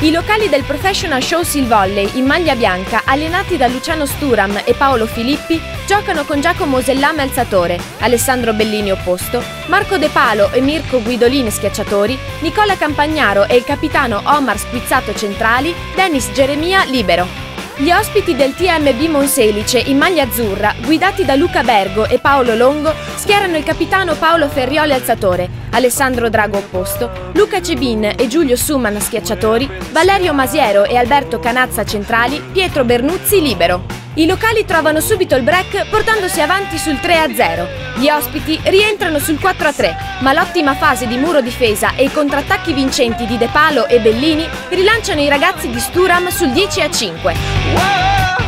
I locali del Professional Show Sil Volley in maglia bianca, allenati da Luciano Sturam e Paolo Filippi, giocano con Giacomo Osellame alzatore, Alessandro Bellini opposto, Marco De Palo e Mirko Guidolin schiacciatori, Nicola Campagnaro e il capitano Omar Squizzato centrali, Dennis Geremia libero. Gli ospiti del TMB Monselice in maglia azzurra, guidati da Luca Bergo e Paolo Longo, schierano il capitano Paolo Ferrioli alzatore, Alessandro Drago opposto, Luca Cebin e Giulio Suman schiacciatori, Valerio Masiero e Alberto Canazza centrali, Pietro Bernuzzi libero. I locali trovano subito il break portandosi avanti sul 3-0. Gli ospiti rientrano sul 4-3, ma l'ottima fase di muro difesa e i contrattacchi vincenti di De Palo e Bellini rilanciano i ragazzi di Sturam sul 10-5.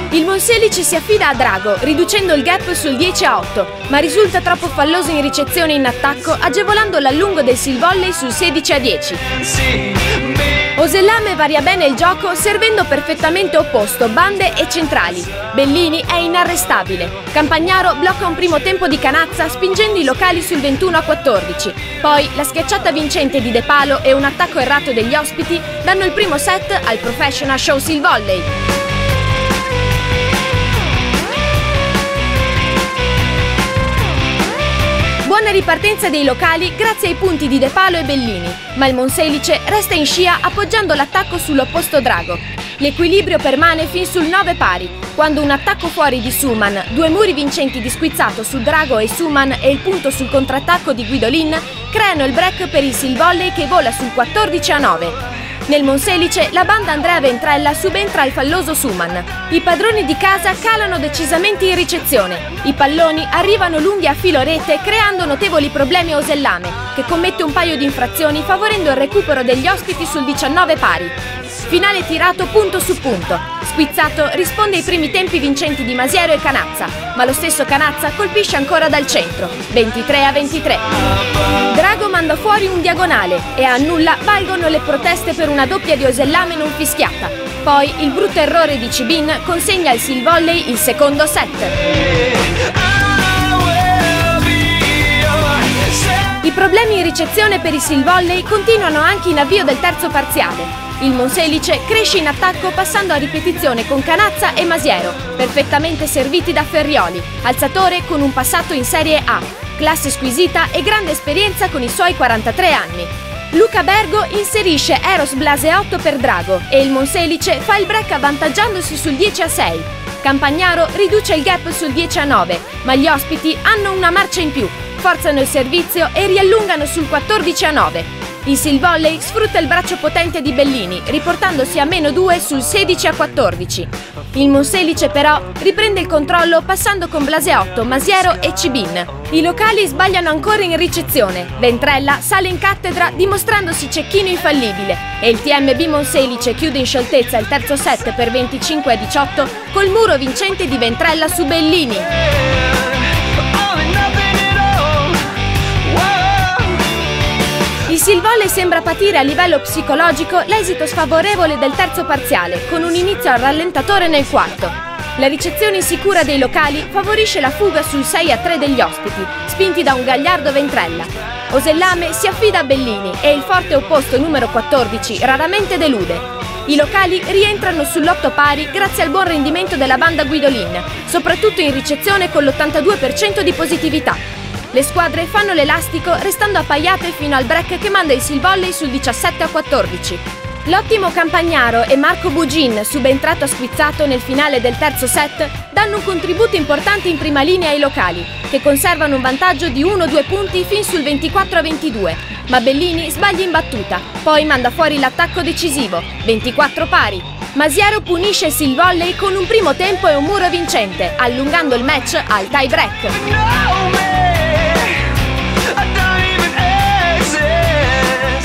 Il Monselice si affida a Drago, riducendo il gap sul 10-8, ma risulta troppo falloso in ricezione e in attacco, agevolando l'allungo del Sil Volley sul 16-10. Osellame varia bene il gioco servendo perfettamente opposto bande e centrali. Bellini è inarrestabile. Campagnaro blocca un primo tempo di Canazza spingendo i locali sul 21-14. Poi la schiacciata vincente di De Palo e un attacco errato degli ospiti danno il primo set al Professional Show Sil Volley. Buona ripartenza dei locali grazie ai punti di De Palo e Bellini, ma il Monselice resta in scia appoggiando l'attacco sull'opposto Drago. L'equilibrio permane fin sul 9 pari, quando un attacco fuori di Suman, due muri vincenti di Squizzato su Drago e Suman e il punto sul contrattacco di Guidolin creano il break per il Sil Volley che vola sul 14-9. Nel Monselice la banda Andrea Ventrella subentra al falloso Suman. I padroni di casa calano decisamente in ricezione. I palloni arrivano lunghi a filo rete creando notevoli problemi a Osellame, che commette un paio di infrazioni favorendo il recupero degli ospiti sul 19 pari. Finale tirato punto su punto. Squizzato risponde ai primi tempi vincenti di Masiero e Canazza, ma lo stesso Canazza colpisce ancora dal centro, 23-23. Drago manda fuori un diagonale e a nulla valgono le proteste per una doppia di Osellame non fischiata. Poi il brutto errore di Cebin consegna al Sil Volley il secondo set. I problemi in ricezione per il Sil Volley continuano anche in avvio del terzo parziale. Il Monselice cresce in attacco passando a ripetizione con Canazza e Masiero, perfettamente serviti da Ferrioli, alzatore con un passato in Serie A, classe squisita e grande esperienza con i suoi 43 anni. Luca Bergo inserisce Eros Blaseotto per Drago e il Monselice fa il break avvantaggiandosi sul 10-6. Campagnaro riduce il gap sul 10-9, ma gli ospiti hanno una marcia in più, forzano il servizio e riallungano sul 14-9. Il Sil Volley sfrutta il braccio potente di Bellini, riportandosi a -2 sul 16-14. Il Monselice però riprende il controllo passando con Blaseotto, Masiero e Cebin. I locali sbagliano ancora in ricezione. Ventrella sale in cattedra dimostrandosi cecchino infallibile e il TMB Monselice chiude in scioltezza il terzo set per 25-18 col muro vincente di Ventrella su Bellini. Il Sil Volley sembra patire a livello psicologico l'esito sfavorevole del terzo parziale, con un inizio al rallentatore nel quarto. La ricezione insicura dei locali favorisce la fuga sul 6-3 degli ospiti, spinti da un gagliardo Ventrella. Osellame si affida a Bellini e il forte opposto numero 14 raramente delude. I locali rientrano sull'8 pari grazie al buon rendimento della banda Guidolin, soprattutto in ricezione con l'82% di positività. Le squadre fanno l'elastico restando appaiate fino al break che manda il Sil Volley sul 17-14. L'ottimo Campagnaro e Marco Bugin, subentrato a Squizzato nel finale del terzo set, danno un contributo importante in prima linea ai locali, che conservano un vantaggio di 1-2 punti fin sul 24-22. Ma Bellini sbaglia in battuta, poi manda fuori l'attacco decisivo, 24 pari. Masiero punisce il Sil Volley con un primo tempo e un muro vincente, allungando il match al tie break.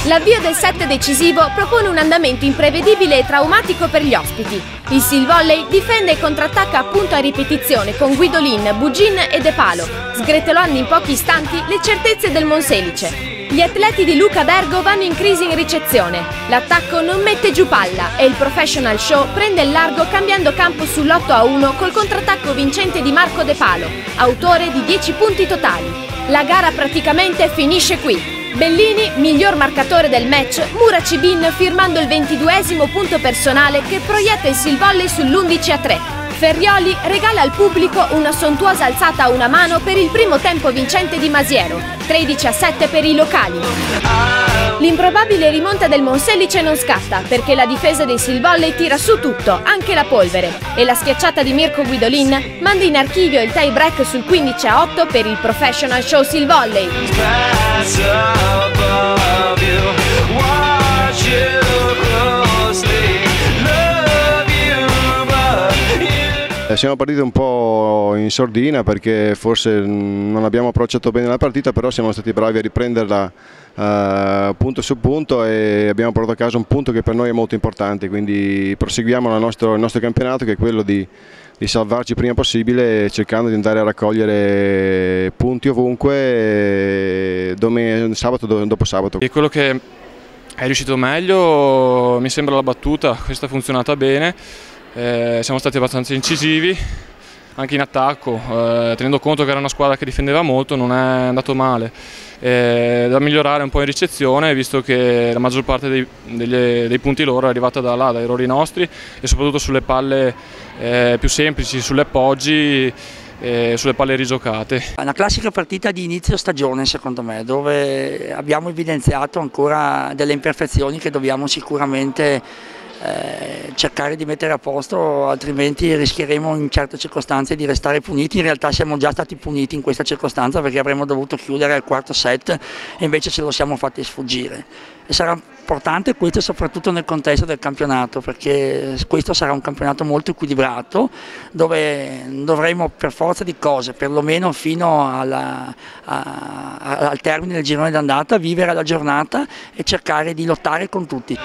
L'avvio del set decisivo propone un andamento imprevedibile e traumatico per gli ospiti. Il Sil Volley difende e contrattacca appunto a ripetizione con Guidolin, Bugin e De Palo, sgretolando in pochi istanti le certezze del Monselice. Gli atleti di Luca Bergo vanno in crisi in ricezione, l'attacco non mette giù palla e il Professional Show prende il largo cambiando campo sull'8-1 col contrattacco vincente di Marco De Palo, autore di 10 punti totali. La gara praticamente finisce qui. Bellini, miglior marcatore del match, Muracibin firmando il 22esimo punto personale che proietta il Silvolley sull'11-3. Ferrioli regala al pubblico una sontuosa alzata a una mano per il primo tempo vincente di Masiero, 13-7 per i locali. L'improbabile rimonta del Monselice non scatta perché la difesa dei Silvolley tira su tutto, anche la polvere, e la schiacciata di Mirko Guidolin manda in archivio il tie break sul 15-8 per il Professional Show Silvolley. Siamo partiti un po' in sordina perché forse non abbiamo approcciato bene la partita, però siamo stati bravi a riprenderla punto su punto e abbiamo portato a casa un punto che per noi è molto importante, quindi proseguiamo il nostro campionato, che è quello di salvarci il prima possibile, cercando di andare a raccogliere punti ovunque sabato dopo sabato. E quello che è riuscito meglio mi sembra la battuta, questa è funzionata bene. Siamo stati abbastanza incisivi anche in attacco, tenendo conto che era una squadra che difendeva molto, non è andato male. Da migliorare un po' in ricezione, visto che la maggior parte dei punti loro è arrivata da là, dai errori nostri, e soprattutto sulle palle più semplici, sulle appoggi e sulle palle rigiocate. È una classica partita di inizio stagione, secondo me, dove abbiamo evidenziato ancora delle imperfezioni che dobbiamo sicuramente cercare di mettere a posto, altrimenti rischieremo in certe circostanze di restare puniti. In realtà siamo già stati puniti in questa circostanza perché avremmo dovuto chiudere al quarto set e invece ce lo siamo fatti sfuggire. E sarà importante questo soprattutto nel contesto del campionato, perché questo sarà un campionato molto equilibrato dove dovremo per forza di cose, perlomeno fino al termine del girone d'andata, vivere la giornata e cercare di lottare con tutti.